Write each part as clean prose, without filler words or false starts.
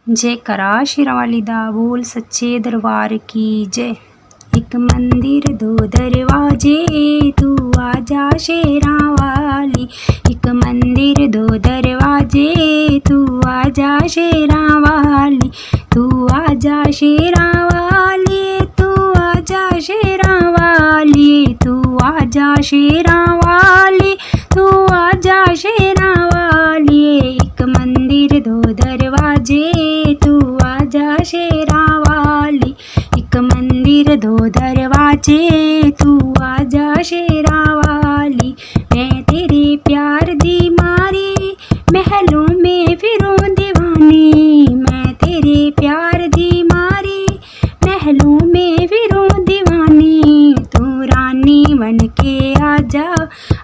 जय करा शेरा वाली दा बोल सच्चे दरबार की जय। एक मंदिर दो दरवाजे तू आजा शेरा वाली। एक मंदिर दो दरवाजे तू आजा शेरा वाली। तू आजा शेरा वाली, तू आजा शेरा वाली, तू आजा शेरा वाली, तू आजा शेरा वाली। एक मंदिर दो दरवाजे तू आजा शेरा वाली। एक मंदिर दो दरवाजे तू आजा शेरा वाली। मैं तेरे प्यार दी मारी महलों में फिरूं दीवानी। मैं तेरे प्यार दी मारी महलों में फिरूं दीवानी। तू रानी बन के आजा,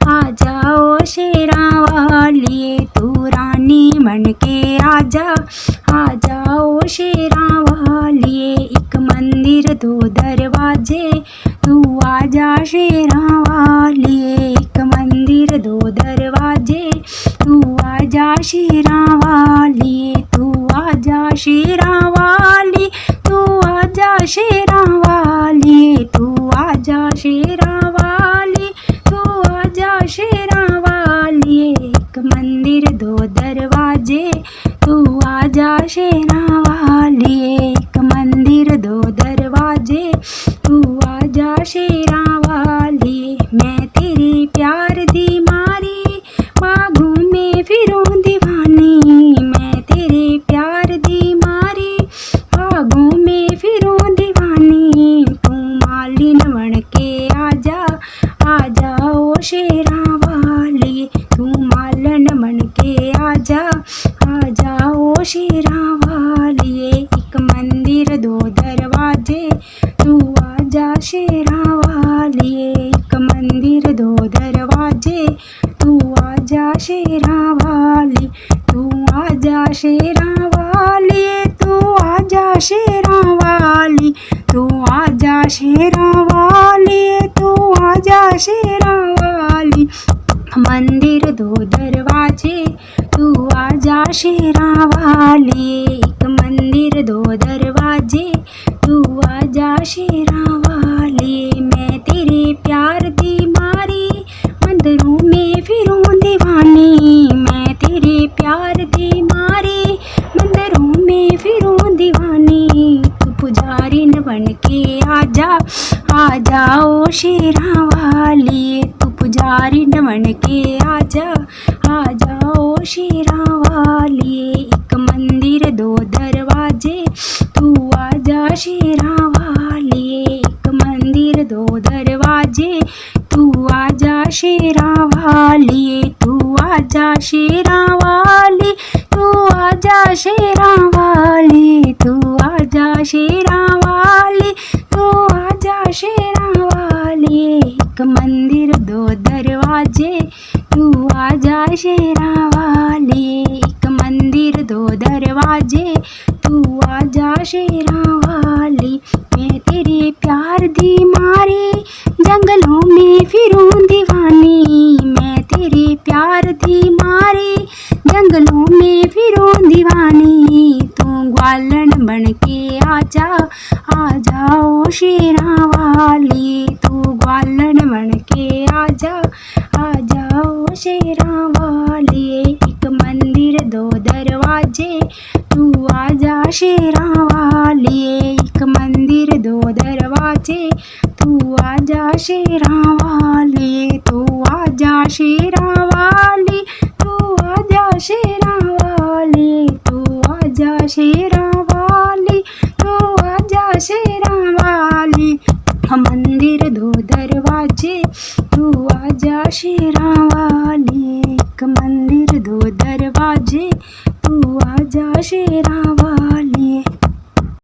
आजा ओ शेरा वाली। तू रानी बन के आजा, आजा ओ शेरा वाली। एक मंदिर दो दरवाजे तू आजा शेरा वाली। एक मंदिर दो दरवाजे तू आजा शेरा वाली। तू आजा शेरा वाली, तू आजा शेरा वाली, तू आजा शेरा वाली, तू आजा शेरा वाली। एक मंदिर दो दरवाजे तू आजा शेरा वाली। एक मंदिर दो दरवाजे तू आजा शेरा वाली। मैं तेरे प्यार दी मारी बागों में फिरूं दीवानी। मैं तेरे प्यार दी मारी बागों में फिरूं दीवानी। तू मालिन बन के आजा, आजा ओ शेरा वाली। तू मालन बन के आजा, आजा ओ शेरा वाली। एक मंदिर दो दरवाजे तू आजा शेरा वाली। एक मंदिर दो दरवाजे तू आजा शेरा वाली। तू आजा शेरा वाली, तू आजा शेरा वाली, तू आजा शेरा वाली, तू आजा शेरा वाली। मंदिर दो दरवाजे तू आजा शेरा वाली। एक मंदिर दो दरवाजे तू आजा शेरा वाली। मैं तेरे प्यार दी मारी मंदिरों में फिरूं दीवानी। मैं तेरे प्यार दी मारी मंदिरों में फिरूं दीवानी। तू पुजारिन बन के आजा, आजा ओ शेरा वाली। तू पुजारिन बन के आजा, आजा ओ शेरा वाली। एक मंदिर दो दरवाजे तू आजा शेरा वाली। एक मंदिर दो दरवाजे तू आजा शेरा वाली। तू आजा शेरा वाली, तू आजा शेरा वाली, तू आजा शेरा वाली, तू आजा शेरा वाली। एक मंदिर दो दरवाजे तू आजा शेरा वाली। एक मंदिर दो दरवाजे तू आजा शेरा वाली। मैं तेरे प्यार दी मारी जंगलों में फिरूं दीवानी। मैं तेरे प्यार दी मारी जंगलों में फिरूं दीवानी। तू ग्वालन बन के आजा, आजा ओ शेरा वाली। तू ग्वालन बन के आजा, आजा ओ शेरा वाली। एक मंदिर दो दरवाजे तू आजा शेरा वाली। एक मंदिर दो दरवाजे तू आजा शेरा वाली। तू आजा शेरा वाली, तू आजा शेरा वाली, तू आजा शेरा वाली, तू आजा शेरा वाली। मंदिर दो दरवाजे तू आजा शेरा वाली। एक मंदिर दो दरवाजे तू आजा शेरा वाली।